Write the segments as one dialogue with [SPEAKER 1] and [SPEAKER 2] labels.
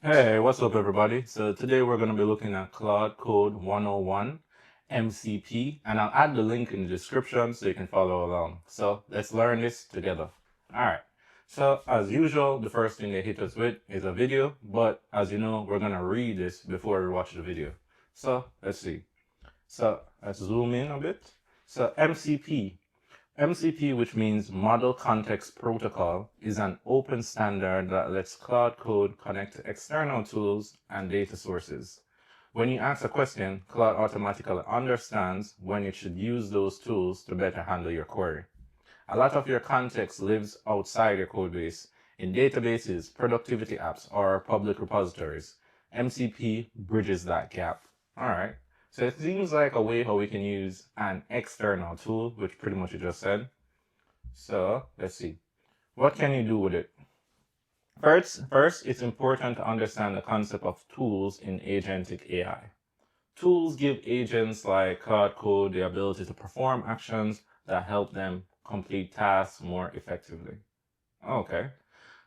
[SPEAKER 1] Hey, what's up, everybody? So today we're going to be looking at Claude Code 101 MCP, and I'll add the link in the description so you can follow along. So let's learn this together. All right. So as usual, the first thing they hit us with is a video, but as you know, we're going to read this before we watch the video. So let's see. So let's zoom in a bit. So MCP, which means Model Context Protocol, is an open standard that lets Claude Code connect to external tools and data sources. When you ask a question, Claude automatically understands when it should use those tools to better handle your query. A lot of your context lives outside your codebase, in databases, productivity apps, or public repositories. MCP bridges that gap. All right. So it seems like a way how we can use an external tool, which pretty much you just said. So let's see. What can you do with it? First, it's important to understand the concept of tools in agentic AI. Tools give agents like Claude Code the ability to perform actions that help them complete tasks more effectively. Okay.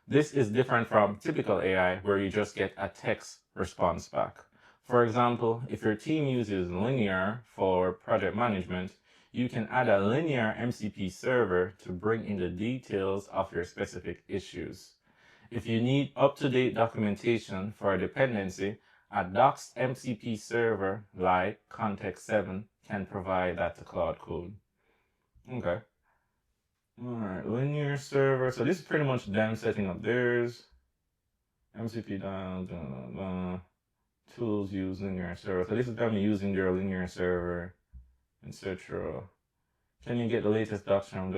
[SPEAKER 1] This is different from typical AI where you just get a text response back. For example, if your team uses Linear for project management, you can add a Linear MCP server to bring in the details of your specific issues. If you need up-to-date documentation for a dependency, a Docs MCP server like Context7 can provide that to Claude Code. Okay. Alright, linear server. So this is pretty much them setting up theirs. MCP down, tools use linear server. So this is them using their linear server, etc. Can you get the latest docs from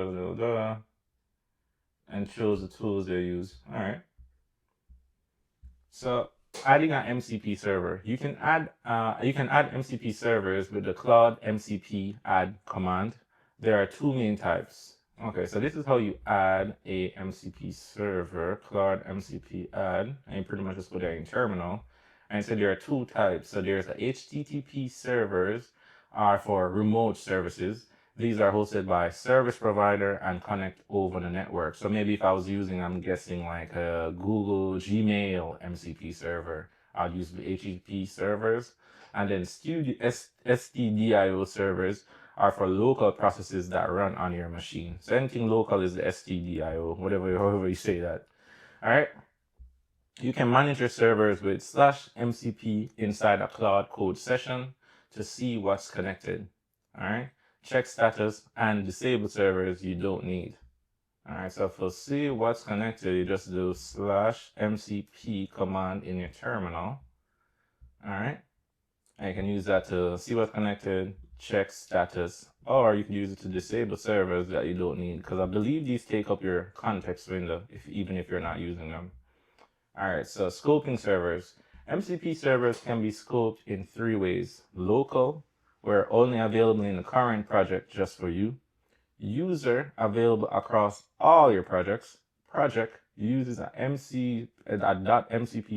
[SPEAKER 1] and shows the tools they use. Alright. So adding an MCP server. You can add MCP servers with the Claude MCP add command. There are two main types. Okay, so this is how you add a MCP server, Claude MCP add, and you pretty much just put it in terminal. And so there are two types. So there's the HTTP servers are for remote services. These are hosted by service provider and connect over the network. So maybe if I was using, I'm guessing like a Google Gmail MCP server, I'd use the HTTP servers. And then STDIO servers are for local processes that run on your machine. So anything local is the STDIO, however you say that. All right. You can manage your servers with /MCP inside a Claude Code session to see what's connected. All right. Check status and disable servers you don't need. All right. So for see what's connected, you just do /MCP command in your terminal. All right. And you can use that to see what's connected, check status, or you can use it to disable servers that you don't need, because I believe these take up your context window even if you're not using them. All right, so scoping servers. MCP servers can be scoped in three ways. Local, where only available in the current project just for you. User, available across all your projects. Project uses a .mcp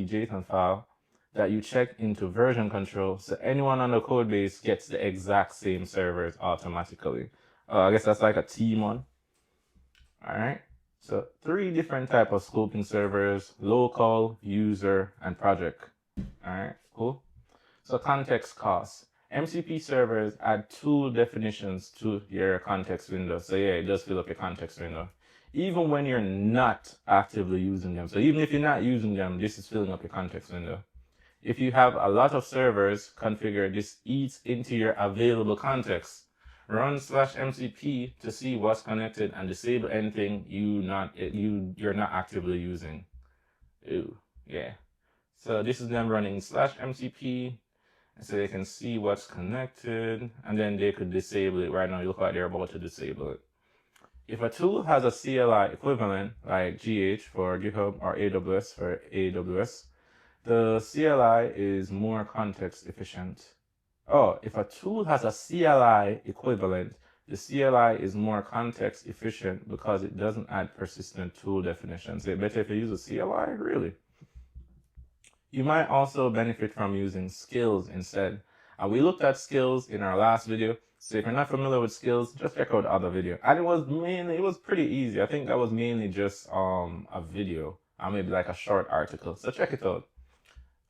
[SPEAKER 1] JSON file that you check into version control, so anyone on the code base gets the exact same servers automatically. I guess that's like a team one. All right. So three different types of scoping servers: local, user, and project. All right, cool. So context costs. MCP servers add tool definitions to your context window. So yeah, it does fill up your context window, even when you're not actively using them. So even if you're not using them, this is filling up your context window. If you have a lot of servers configured, this eats into your available context. Run /MCP to see what's connected and disable anything you're not actively using. Ew, yeah. So this is them running /MCP, so they can see what's connected, and then they could disable it. Right now, you look like they're about to disable it. If a tool has a CLI equivalent, like GH for GitHub or AWS for AWS, the CLI is more context efficient. Oh, if a tool has a CLI equivalent, the CLI is more context efficient because it doesn't add persistent tool definitions. It's better if you use a CLI, really. You might also benefit from using skills instead. We looked at skills in our last video, so if you're not familiar with skills, just check out the other video. And it was pretty easy. I think that was mainly just a video, maybe like a short article. So check it out.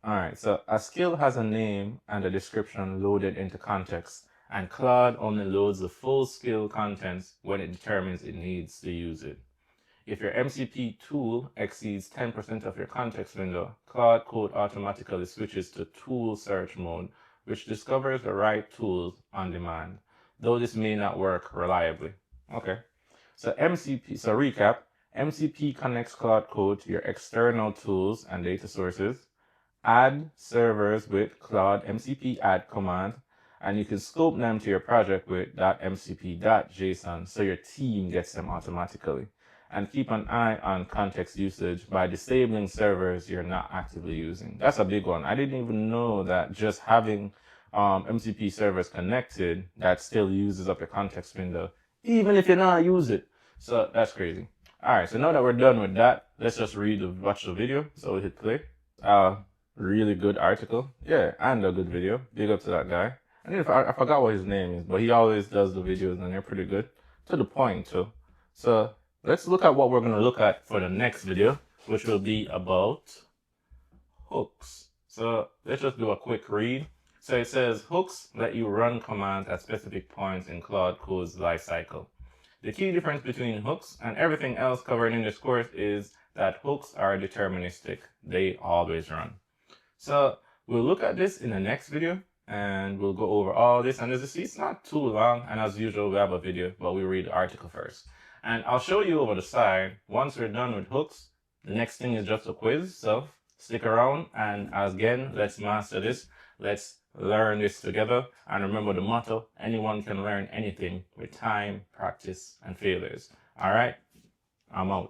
[SPEAKER 1] All right, so a skill has a name and a description loaded into context, and Claude only loads the full skill contents when it determines it needs to use it. If your MCP tool exceeds 10% of your context window, Claude Code automatically switches to tool search mode, which discovers the right tools on demand, though this may not work reliably. Okay, so recap, MCP connects Claude Code to your external tools and data sources. Add servers with Claude MCP add command, and you can scope them to your project with .mcp.json so your team gets them automatically. And keep an eye on context usage by disabling servers you're not actively using. That's a big one. I didn't even know that just having MCP servers connected, that still uses up your context window, even if you're not using it. So that's crazy. All right, so now that we're done with that, let's just watch the video. So we hit play. Really good article. Yeah, and a good video. Big up to that guy. I forgot what his name is, but he always does the videos and they're pretty good. To the point too. So let's look at what we're going to look at for the next video, which will be about hooks. So let's just do a quick read. So it says hooks let you run commands at specific points in Claude Code's lifecycle. The key difference between hooks and everything else covered in this course is that hooks are deterministic. They always run. So we'll look at this in the next video and we'll go over all this. And as you see, it's not too long. And as usual, we have a video, but we read the article first. And I'll show you over the side, once we're done with hooks, the next thing is just a quiz. So stick around and again, let's master this. Let's learn this together. And remember the motto, anyone can learn anything with time, practice, and failures. All right, I'm out.